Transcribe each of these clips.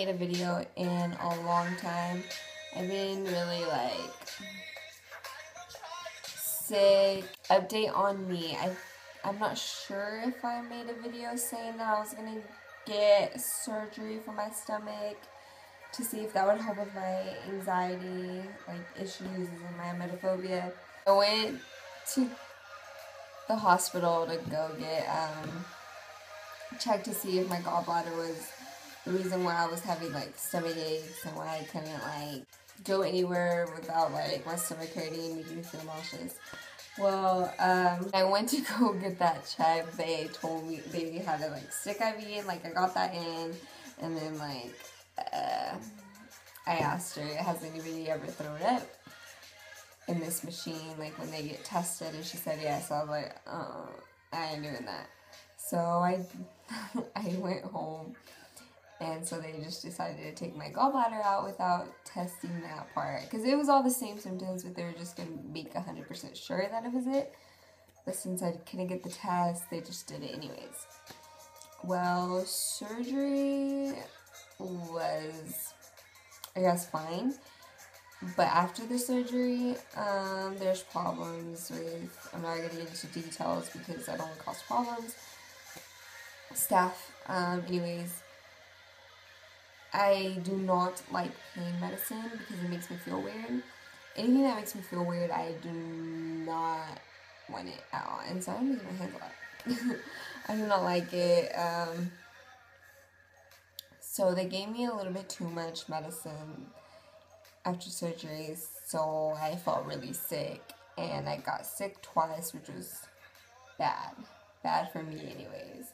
made a video in a long time. I've been really like sick. Update on me. I'm not sure if I made a video saying that I was gonna get surgery for my stomach to see if that would help with my anxiety, like issues and my emetophobia. I went to the hospital to go get checked to see if my gallbladder was the reason why I was having like stomach aches and why I couldn't like go anywhere without like my stomach hurting and making me feel nauseous. Well, I went to go get that checked. They told me they had a like stick IV in, like I got that in, and then like I asked her, has anybody ever thrown up in this machine, like when they get tested? And she said yes. So I was like, oh, I ain't doing that. So I went home, and so they just decided to take my gallbladder out without testing that part. Because it was all the same symptoms, but they were just going to make 100% sure that it was it. But since I couldn't get the test, they just did it anyways. Well, surgery was, I guess, fine. But after the surgery, there's problems with, I'm not going to get into details because I don't want to cause problems. Stuff. Anyways, I do not like pain medicine because it makes me feel weird. Anything that makes me feel weird, I do not want it at all. And so I'm using my hands a lot. I do not like it. So they gave me a little bit too much medicine after surgery, so I felt really sick. And I got sick twice, which was bad. Bad for me anyways.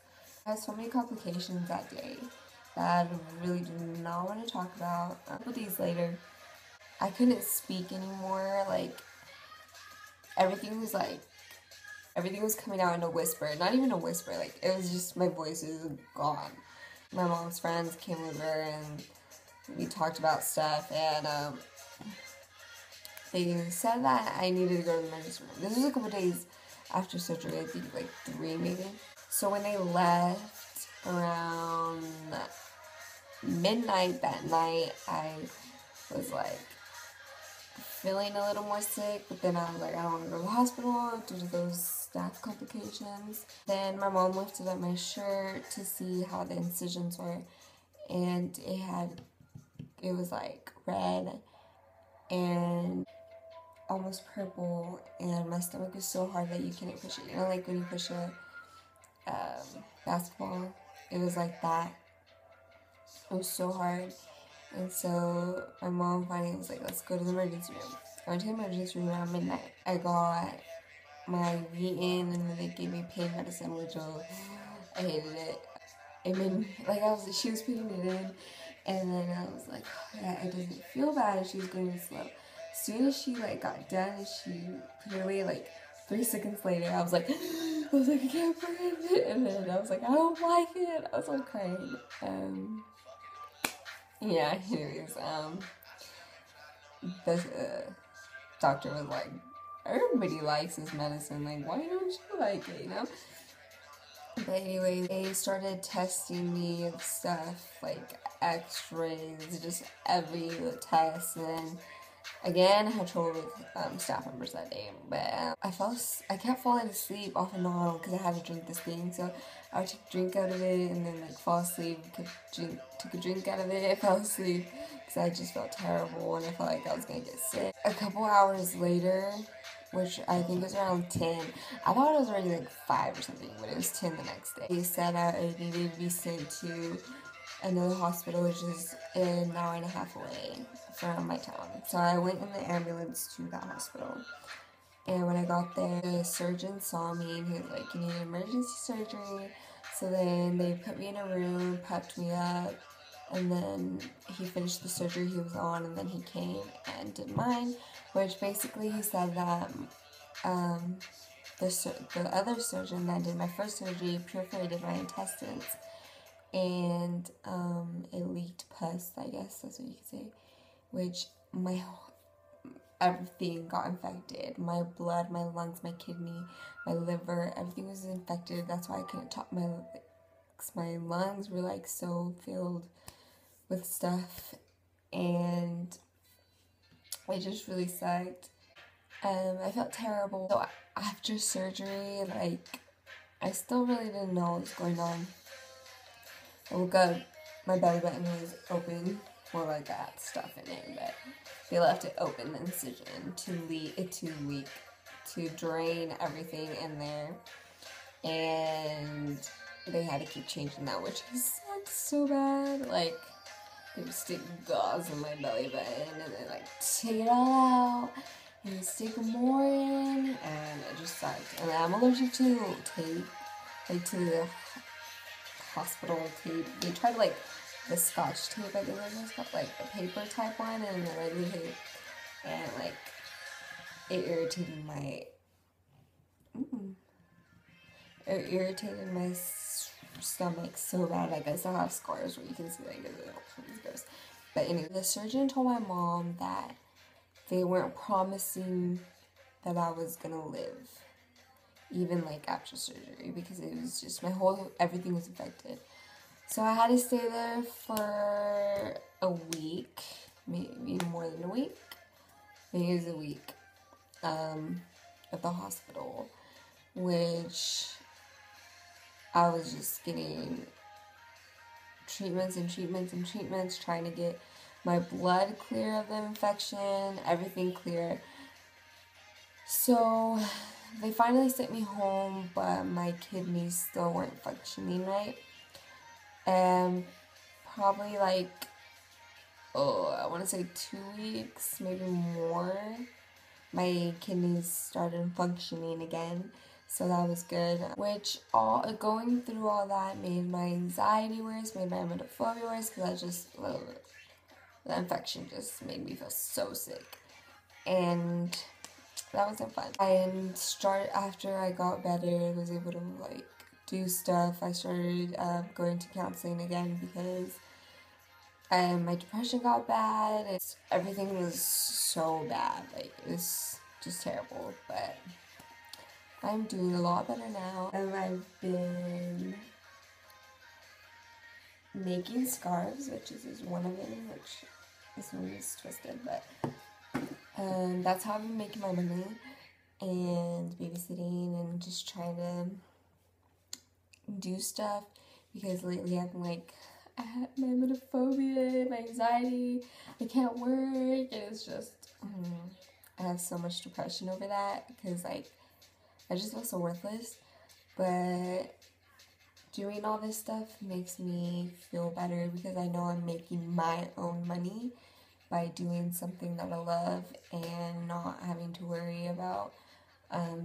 I had so many complications that day that I really do not want to talk about. A couple days later, I couldn't speak anymore. Like, everything was coming out in a whisper. Not even a whisper, like, it was just, my voice was gone. My mom's friends came over and we talked about stuff, and they said that I needed to go to the emergency room. This was a couple days after surgery, I think like 3 maybe. So when they left around midnight that night, I was like feeling a little more sick, but then I was like, I don't want to go to the hospital due to those staph complications. Then my mom lifted up my shirt to see how the incisions were, and it was like red and almost purple, and my stomach was so hard that you couldn't push it. You know, like when you push a basketball, it was like that. It was so hard. And so my mom finally was like, let's go to the emergency room. I went to the emergency room around midnight. I got my IV in, and then they gave me pain medicine, which I hated it. I mean, like she was putting it in, and then I was like, oh, yeah, it doesn't feel bad, and she was going slow. As soon as she like got done and she put it away, like 3 seconds later, I was like, I can't breathe it, and then I was like, I don't like it. I was like crying. Yeah, anyways, the doctor was like, everybody likes this medicine, like, why don't you like it, you know? But anyway, they started testing me with stuff, like x-rays, just every test, and then again, I had trouble with staff members that day, but I kept falling asleep off and on because I had to drink this thing, so I would take a drink out of it and then like fall asleep, took a drink out of it, fell asleep because I just felt terrible and I felt like I was going to get sick. A couple hours later, which I think was around 10, I thought it was already like 5 or something, but it was 10 the next day. They said I needed to be sent to another hospital, which is an hour and a half away from my town. So I went in the ambulance to that hospital. And when I got there, the surgeon saw me and he was like, you need emergency surgery. So then they put me in a room, prepped me up, and then he finished the surgery he was on, and then he came and did mine, which basically he said that the other surgeon that did my first surgery perforated my intestines, and it leaked pus, I guess that's what you could say, which everything got infected. My blood, my lungs, my kidney, my liver, everything was infected. That's why I couldn't talk. My lungs were like so filled with stuff, and it just really sucked. I felt terrible. So after surgery, like, I still really didn't know what was going on. I woke up, my belly button was open. Well, like, I had stuff in it, but they left it open, the incision, to drain everything in there. And they had to keep changing that, which sucked so bad. Like, they would stick gauze in my belly button, and then, like, take it all out, and stick more in, and it just sucked. And I'm allergic to tape, like, to the hospital tape. They tried, like, the Scotch tape, I think it was, like, the paper type one, and the regular tape, and, like, it irritated my, stomach so bad. Like, I still have scars where you can see, like, it's gross. But anyway, the surgeon told my mom that they weren't promising that I was gonna live, even, like, after surgery, because it was just everything was affected. So I had to stay there for a week, maybe more than a week. Maybe it was a week, at the hospital, which I was just getting treatments and treatments and treatments, trying to get my blood clear of the infection, everything clear. So they finally sent me home, but my kidneys still weren't functioning right. And probably, like, I want to say 2 weeks, maybe more, my kidneys started functioning again. So that was good, which going through all that made my anxiety worse, made my emetophobia worse, because the infection just made me feel so sick, and that wasn't fun. After I got better, I was able to, like, do stuff. I started going to counseling again because my depression got bad. Everything was so bad, like, it was just terrible, but I'm doing a lot better now. And I've been making scarves, which is one of them, which this one is twisted, but that's how I've been making my money, and babysitting, and just trying to do stuff, because lately I've been, like, I had my emetophobia, my anxiety, I can't work, and it's just, I have so much depression over that, because, like, I just feel so worthless. But doing all this stuff makes me feel better, because I know I'm making my own money by doing something that I love and not having to worry about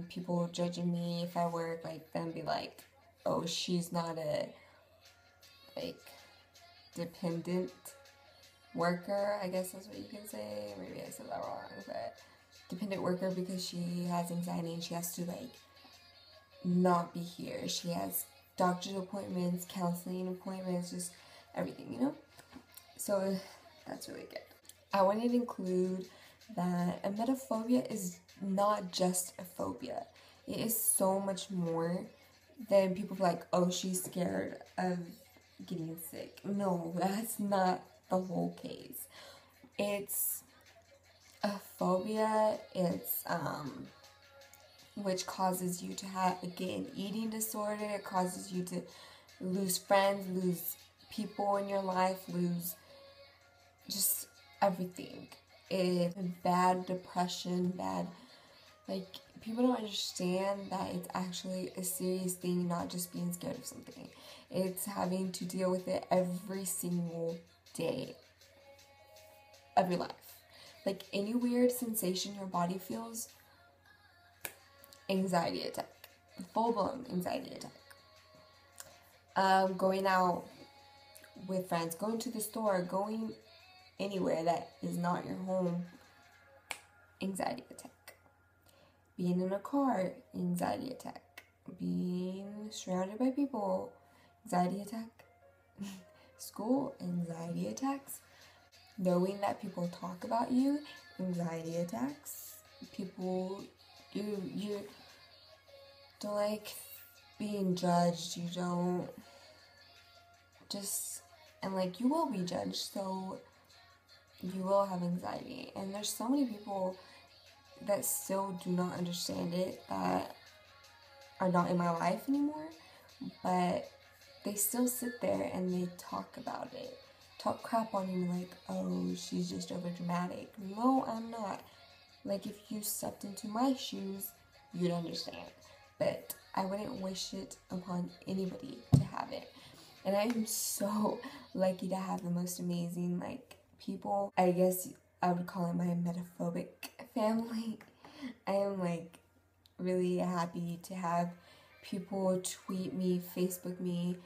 people judging me if I work, like, them be like, oh, she's not a, like, dependent worker, I guess that's what you can say. Maybe I said that wrong, but dependent worker, because she has anxiety and she has to, like, not be here. She has doctor's appointments, counseling appointments, just everything, you know? So that's really good. I wanted to include that emetophobia is not just a phobia. It is so much more than people like, oh, she's scared of getting sick. No, that's not the whole case. It's a phobia. It's which causes you to get an eating disorder. It causes you to lose friends, lose people in your life, lose just everything. It's bad depression, like, people don't understand that it's actually a serious thing, not just being scared of something. It's having to deal with it every single day of your life. Like, any weird sensation your body feels, anxiety attack, full-blown anxiety attack. Going out with friends, going to the store, going anywhere that is not your home, anxiety attack. Being in a car, anxiety attack. Being surrounded by people, anxiety attack. School, anxiety attacks. Knowing that people talk about you, anxiety attacks. People, you don't like being judged. You don't, just and like you will be judged, so you will have anxiety. And there's so many people that still do not understand it, that are not in my life anymore, but they still sit there and they talk about it, talk crap on you, like, oh, she's just over dramatic. No, I'm not. Like, if you stepped into my shoes, you'd understand. But I wouldn't wish it upon anybody to have it. And I am so lucky to have the most amazing, like, people. I guess I would call it my emetophobic family. I am, like, really happy to have people tweet me, Facebook me,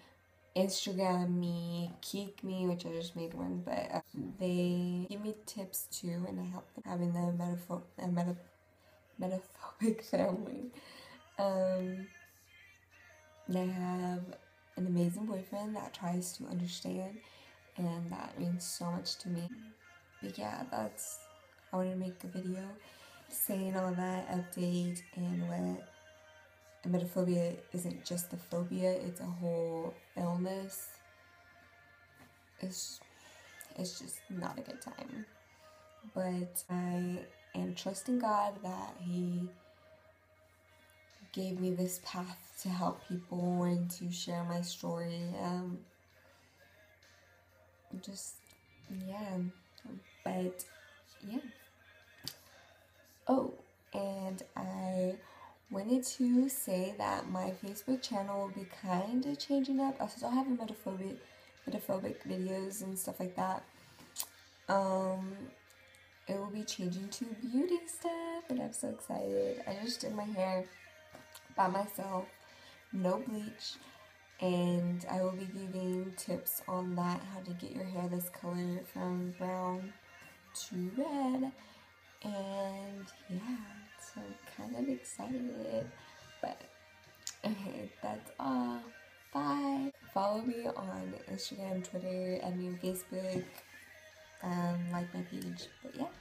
Instagram me, keek me, which I just made one, but they give me tips too, and I help them. Having the emetophobic family. And I have an amazing boyfriend that tries to understand, and that means so much to me. But yeah, I wanted to make a video saying all that, update, and what emetophobia isn't just a phobia, it's a whole illness. It's just not a good time. But I am trusting God that He gave me this path to help people and to share my story. Yeah. But yeah. Oh, and I wanted to say that my Facebook channel will be kind of changing up. I still have emetophobic videos and stuff like that. It will be changing to beauty stuff, and I'm so excited. I just did my hair by myself, no bleach, and I will be giving tips on that, how to get your hair this color from brown to red. And yeah, so I'm kind of excited. But okay, that's all. Bye. Follow me on Instagram, Twitter, and Facebook. Like my page. But yeah.